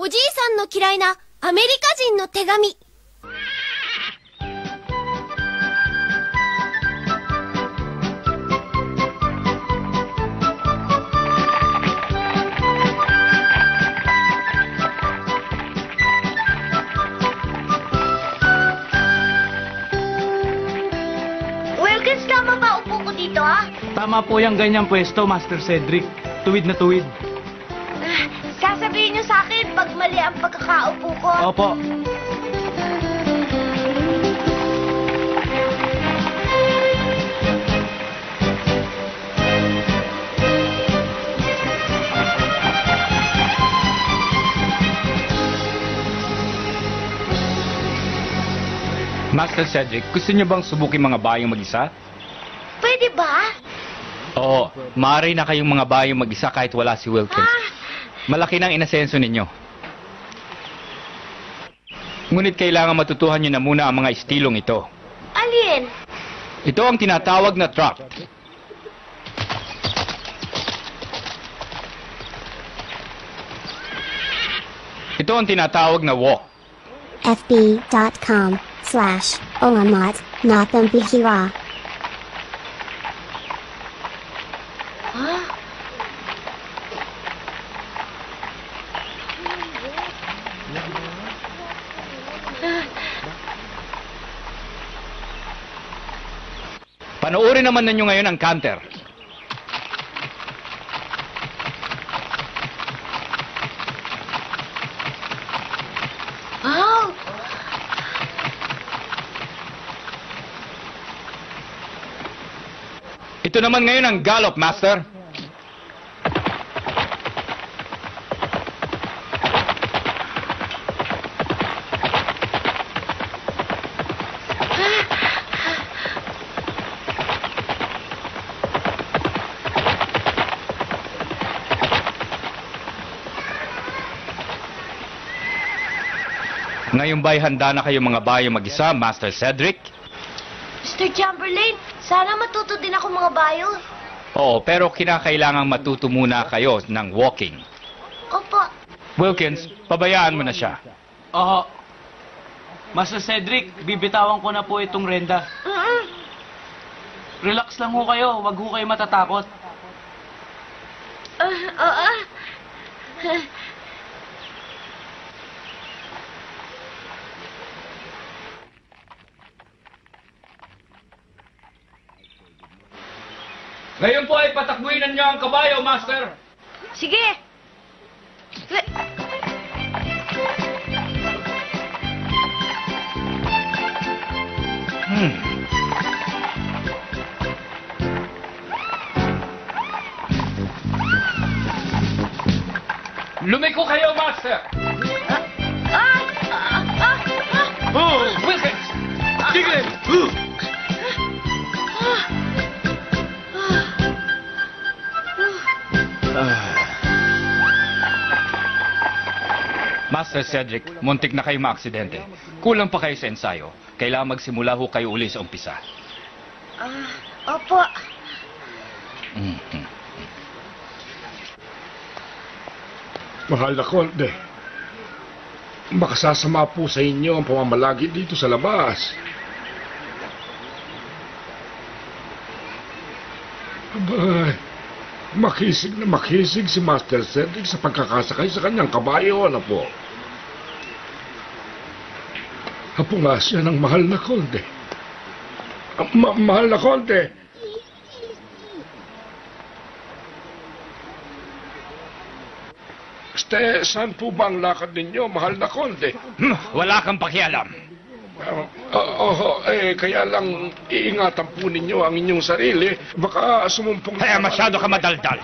おじいさんの嫌いなアメリカ人の手紙。Wilkins, tama ba upo ko dito, ah? Tama po yung ganyang pwesto, Master Cedric. Tuwid na tuwid. Sasabihin niyo sa akin pag mali ang pagkakaupo ko. Opo. Master Cedric, gusto niyo bang subukin mga bayong mag-isa? Pwede ba? Oo, maaari na kayong mga bayong mag-isa kahit wala si Wilkins. Malaki ng inasenso ninyo. Ngunit kailangan matutuhan niyo na muna ang mga estilong ito. Alin? Ito ang tinatawag na trot. Ito ang tinatawag na walk. fb.com/olamat-natambihira. Huh? Panoorin naman ninyo ngayon ang canter. Oh! Ito naman ngayon ang gallop, Master. Ngayon ba'y handa na kayo mga bayo mag-isa, Master Cedric? Mr. Chamberlain, sana matuto din ako mga bayo. Oo, pero kinakailangang matuto muna kayo ng walking. Opo. Wilkins, pabayaan mo na siya. Oo. Master Cedric, bibitawan ko na po itong renda. Relax lang ho kayo, wag ho kayo matatakot. Oo. Ngayon po ay patakbuhin niyo ang kabayo, Master. Sige. Lumiko kayo, Master! Oh, Wilkins! Tigil! Master Cedric, muntik na kayo maaksidente. Kulang pa kayo sa ensayo. Kailangan magsimula ho kayo uli sa umpisa. Opo. Mahal na Konde, makasasama po sa inyo ang pamamalagi dito sa labas. Abay, makisig si Master Cedric sa pagkakasakay sa kanyang kabayo, ano po? Apo nga siya ng mahal na Konde. Mahal na Konde! Saan po ba ang lakad ninyo, mahal na Konde? Wala kang pakialam. Kaya lang iingatan po ninyo ang inyong sarili. Baka sumumpong... Kaya masyado ka madaldal.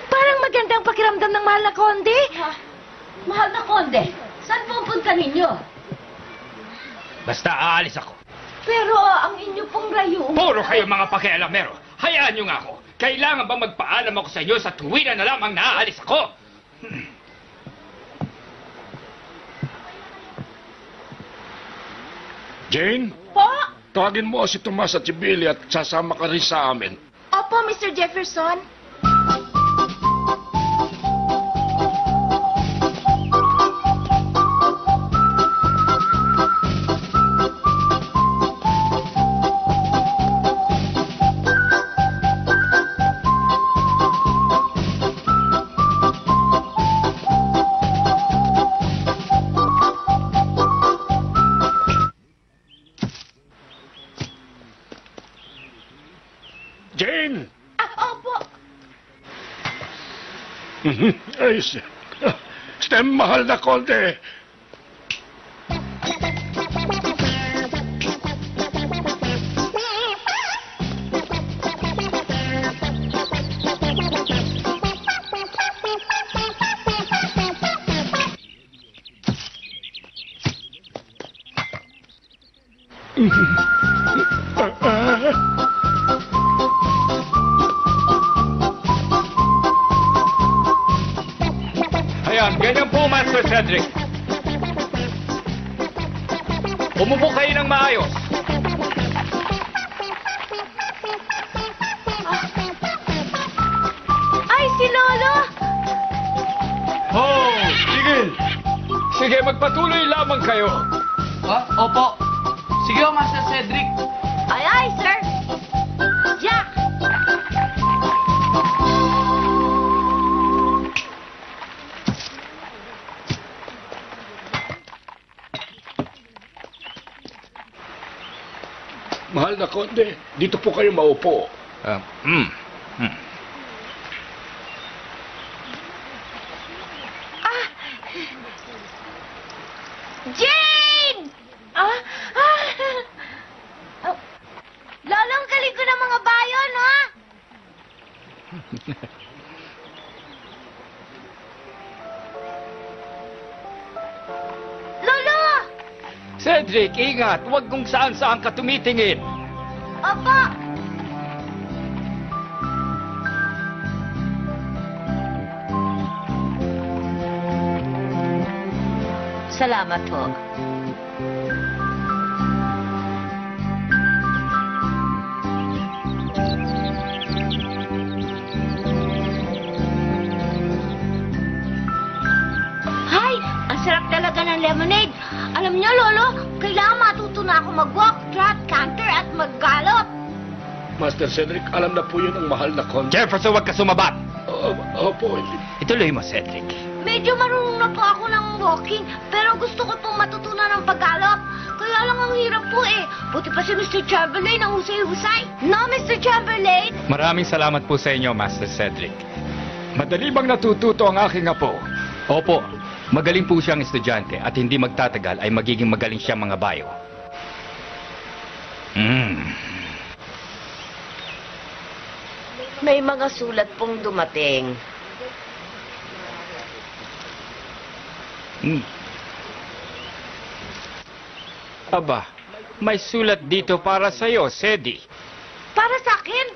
Parang magandang pakiramdam ng mahal na Konde. Mahal na Konde, saan pupunta ninyo? Basta aalis ako. Pero ang inyo pong rayo... Puro kayo mga pakialamero. Hayaan nyo nga ako. Kailangan ba magpaalam ako sa inyo sa tuwiran na lamang naaalis ako? Jane? Po? Tawagin mo si Tomas at si Billy at sasama ka rin sa amin. Opo, Mr. Jefferson. Ay, Stem, mahal na konde. Ayan, ganyan po, Master Cedric. Umupo kayo ng maayos. Ay, si Lolo! Oh, sige. Sige, magpatuloy lamang kayo. Opo. Sige ho, Master Cedric. Ay, sir! Jack! Mahal na konde, dito po kayo maupo. Jane! Lolo, ang galing ko ng mga bayon, ha? Lolo! Cedric, ingat. Huwag kung saan-saan ka tumitingin. Opo! Salamat ho. Hay! Ang sarap talaga ng lemonade. Alam niyo, Lolo, kailangan matuto na ako mag-walk, trot, canter, at mag-gallop. Master Cedric, alam na po yun ang mahal na konde. Jefferson, huwag ka sumabat. Opo, Ituloy mo, Cedric. Medyo marunong na po ako ng walking, pero gusto ko pong matutunan ng pag-gallop. Kaya lang ang hirap po eh. Buti pa si Mr. Chamberlain ang husay-husay. No, Mr. Chamberlain? Maraming salamat po sa inyo, Master Cedric. Madali bang natututo ang aking apo? Opo, magaling po siyang estudyante at hindi magtatagal ay magiging magaling siyang mga bayo. May mga sulat pong dumating. Aba, may sulat dito para sa'yo, Cedi. Para sa akin?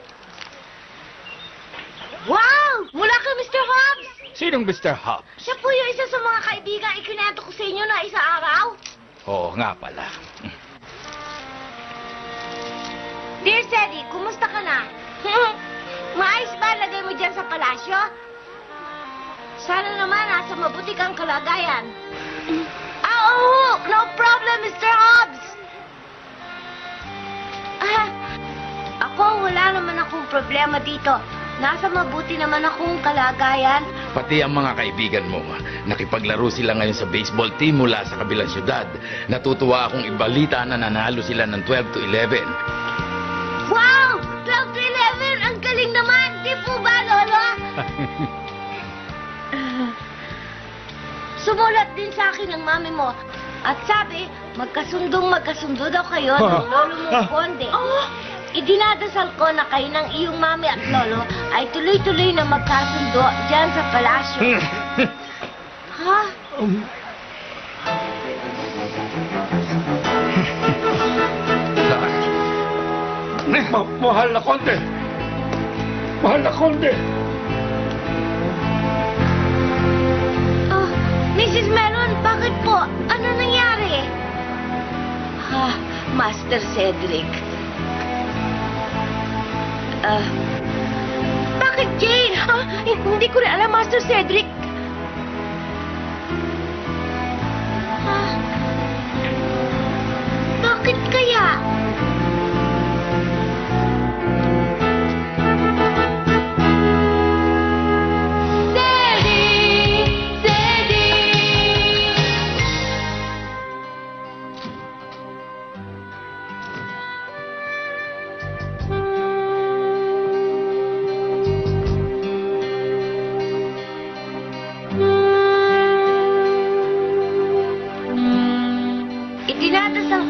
Wow! Mula kay Mr. Hobbs! Sinong Mr. Hobbs? Siya po yung isa sa mga kaibigan ikinento ko sa inyo na isa araw. Oo nga pala. Dear Sadie, kumusta ka na? Maayos ba lagay mo dyan sa palasyo? Sana naman nasa mabuti kang kalagayan. Oo! No problem, Mr. Hobbs! Ako, wala naman akong problema dito. Nasa mabuti naman akong kalagayan. Pati ang mga kaibigan mo. Nakipaglaro sila ngayon sa baseball team mula sa kabilang syudad. Natutuwa akong ibalita na nanalo sila ng 12 to 11. Wow! 12 to 11! Ang galing naman! Di po ba, Lolo? Sumulat din sa akin ang mami mo. At sabi, magkasundo daw kayo ng lolo mong Konde. Idinadasal ko na kayo ng iyong mami at lolo ay tuloy-tuloy na magkasundo dyan sa palasyo. Ha? Mahal na konde! Mahal na konde! Mrs. Melon, bakit po? Ano nangyari? Master Cedric. Bakit, Jane? Hindi ko rin alam, Master Cedric. Bakit kaya?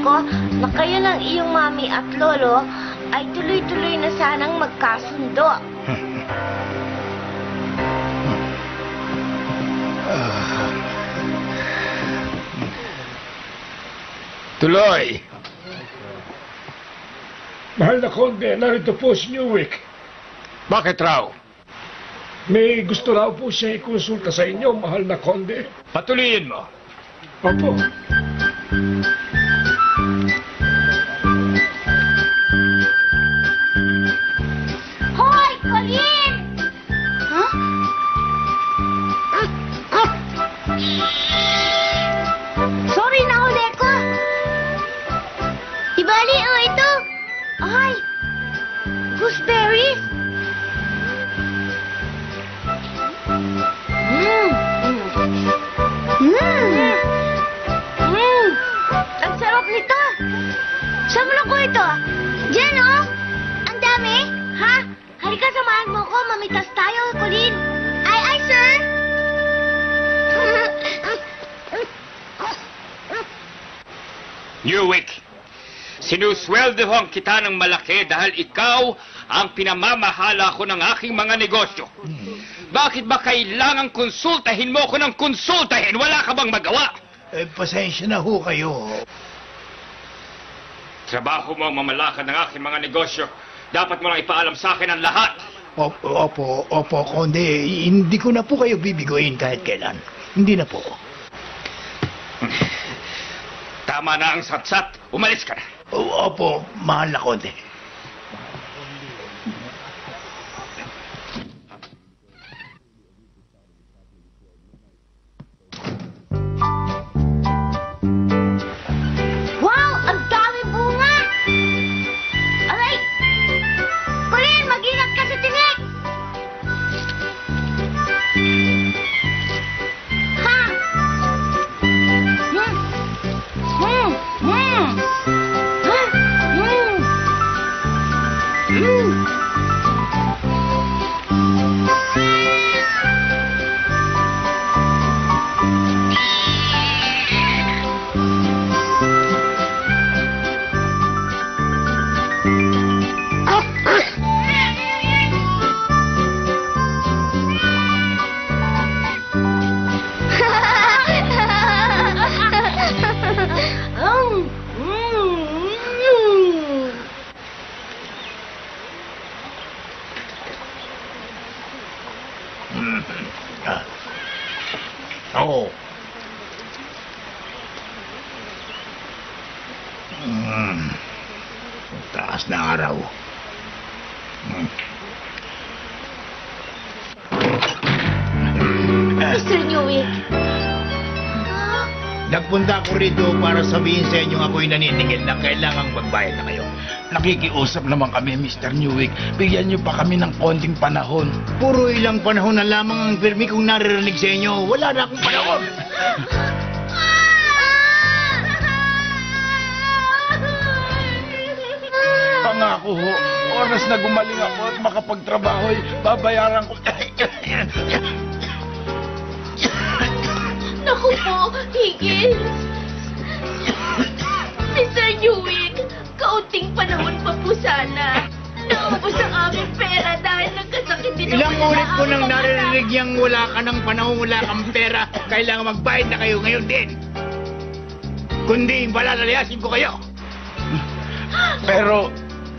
ko na kayo ng iyong mami at lolo ay tuloy-tuloy na sanang magkasundo. Tuloy! Mahal na Konde, narito po si Newick. Bakit raw? May gusto raw po siya ikonsulta sa inyo, mahal na Konde. Patuloyin mo. Opo. Hoy, Colin! Huh? Sorry, nahuli ko. Ibali, ito. Ay, gooseberries. Ang sarap nito. Saan mo nakuha ito? Diyan, oh. Ang dami. Ha? Halika, samahan mo ko. Mamitas tayo, Colin. Ay, sir. Newick, sinusweldohan kita ng malaki dahil ikaw ang pinamamahala ko ng aking mga negosyo. Bakit ba kailangang konsultahin mo ko ng konsultahin? Wala ka bang magawa? Pasensya na ho kayo. Trabaho mo ang mamalakad ng aking mga negosyo. Dapat mo lang ipaalam sa akin ang lahat. Opo, Konde. Hindi ko na po kayo bibiguin kahit kailan. Hindi na po. Tama na ang satsat. Umalis ka na. Opo, mahal na Konde. Wow, ang dami bunga. Aray! Colin, mag-ingat ka sa tinik. Ha? Oo. Taas na araw. Mr. Newick. Nagpunta ako rito para sabihin sa inyo ako'y naniningil na kailangang magbayad na kayo. Nakikiusap naman kami, Mr. Newick. Bigyan niyo pa kami ng konting panahon. Puro ilang panahon na lamang ang pirmi kong naririnig sa inyo. Wala na akong panahon. Pangako ho, oras na gumaling ako at makapagtrabaho, babayaran ko. Naku po, Higil. Mr. Newick, kaunting panahon pa po sana. Naubos ang aming pera dahil nagkasakit din Ilang ang ulit ko nang aking mga naririnig yung wala ka ng panahon, wala kang pera. Kailangan magbayad na kayo ngayon din. Kundi balalalayasin ko kayo. Pero,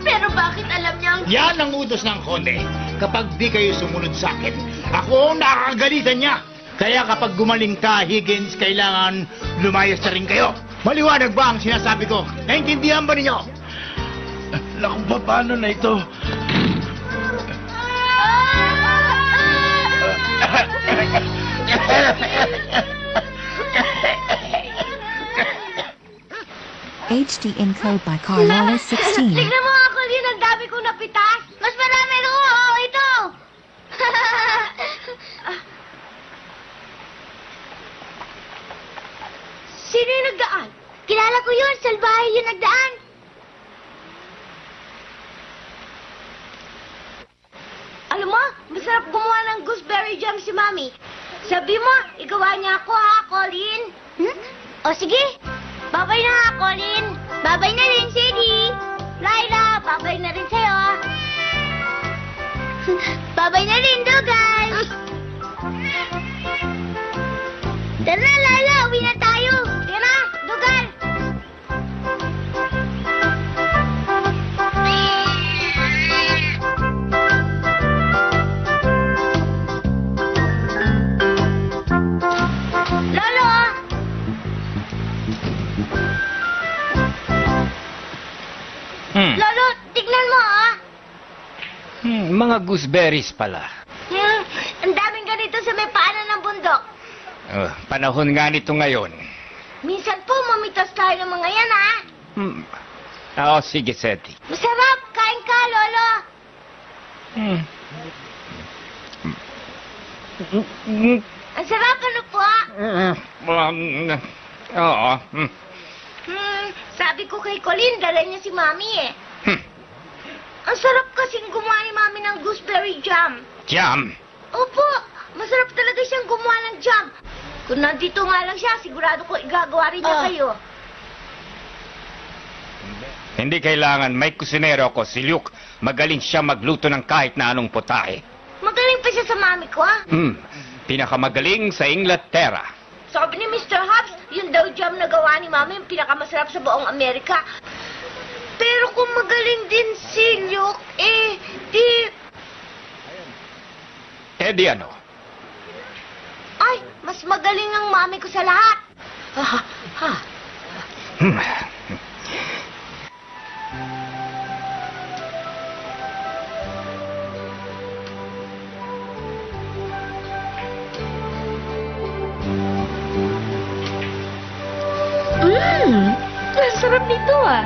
Pero bakit alam niya ang... Yan ang utos ng konde. Kapag di kayo sumunod sa akin, ako ang nakakagalitan niya. Kaya kapag gumaling ka, Higgins, kailangan lumayas na rin kayo. Maliwanag ba ang sinasabi ko? Naintindihan ba ninyo? naku, paano na ito? HD encode by Carlola 16. Tignan mo ako din, ang dami kong napitas. Mas marami rin ito. Sino yung nagdaan? Kilala ko yun, salbahe yung nagdaan. Alam mo, masarap gumawa ng gooseberry jam si Mami. Sabi mo, igawa niya ako ha, Colin? O sige, babay na ha, Colin. Babay na rin, Sadie. Laila, babay na rin sa'yo. Babay na rin, Dugay. Tara, Laila, uwi na tayo. Tara, Dugay. Lolo! Lolo, tignan mo, ah. Mga gooseberries pala. Ang daming ganito sa may paanan ng bundok. Panahon nga nito ngayon. Minsan po, mamitas tayo ng mga yan, ah. Oo, sige, Seti. Masarap! Kain ka, Lolo! Ang sarap, ano po? Oo. Sabi ko kay Colin, dala niya si Mami eh. Ang sarap kasing gumawa ni Mami ng gooseberry jam. Jam. Opo, masarap talaga siyang gumawa ng jam. Kung nandito nga lang siya, sigurado ko igagawa rin niya kayo. Hindi kailangan. May kusinero ko, si Luke. Magaling siya magluto ng kahit na anong putahe. Magaling pa siya sa Mami ko, ah. Pinakamagaling sa Inglaterra. Sabi ni Mr. Hobbs, yung daw jam na gawa ni Mami yung pinakamasarap sa buong Amerika. Pero kung magaling din si Luke, di ano? Ay, mas magaling ang Mami ko sa lahat. Ang sarap nito, ah.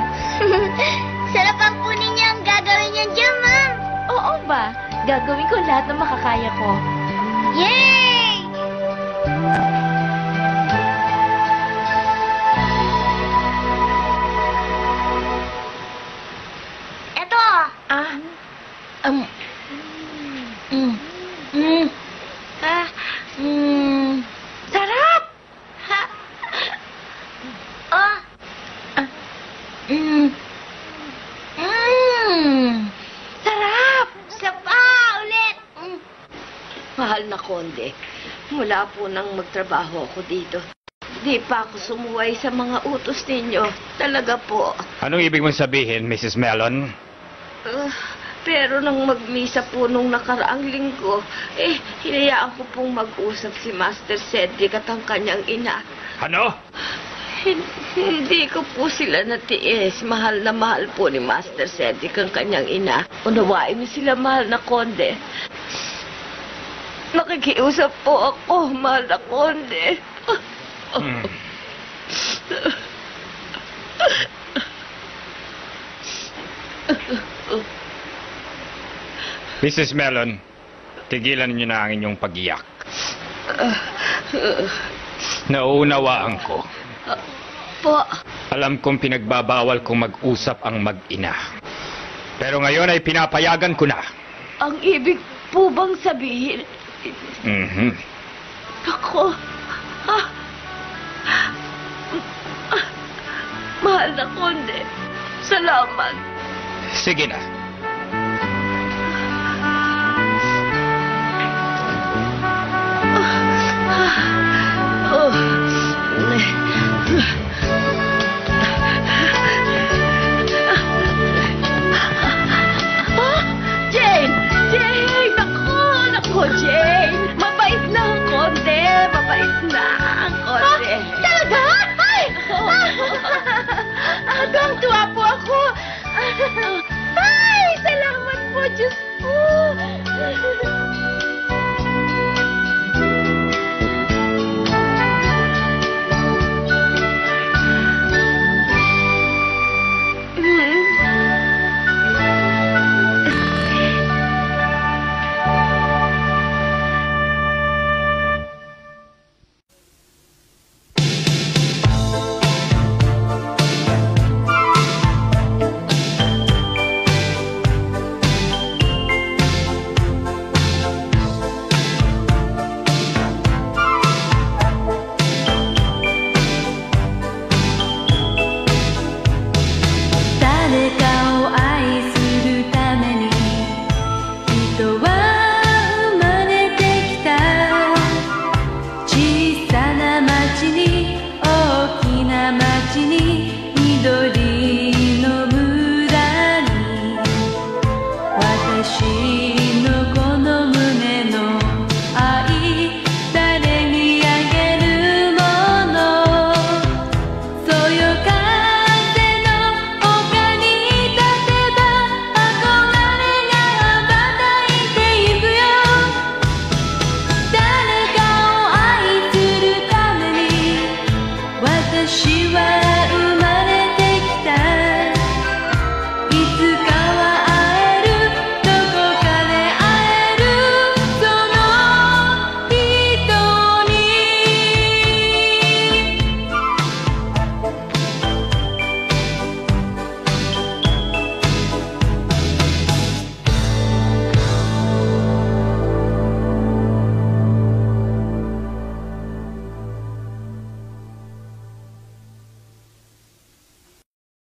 Sarap ang kunin niya ang gagawin niyang jam, Ma'am. Oo ba? Gagawin ko lahat ng makakaya ko. Yay! Eto. Sarap! Sarap! Sapa ulit! Mahal na Konde, mula po nang magtrabaho ako dito, di pa ako sumuway sa mga utos ninyo. Talaga po. Anong ibig mong sabihin, Mrs. Mellon? Pero nang magmisa po nung nakaraang linggo, hinayaan ko pong mag-usap si Master Cedric at ang kanyang ina. Ano? Hindi ko po sila natiis. Mahal na mahal po ni Master Cedric ang kanyang ina. Unawain mo sila, mahal na Konde. Nakikiusap po ako, mahal na Konde. Mrs. Mellon, tigilan niyo na ang inyong pag-iyak. Nauunawaan ko. Po. Alam kong pinagbabawal kong mag-usap ang mag-ina. Pero ngayon ay pinapayagan ko na. Ang ibig po bang sabihin? Ako. Mahal na Konde. Salamat. Sige na.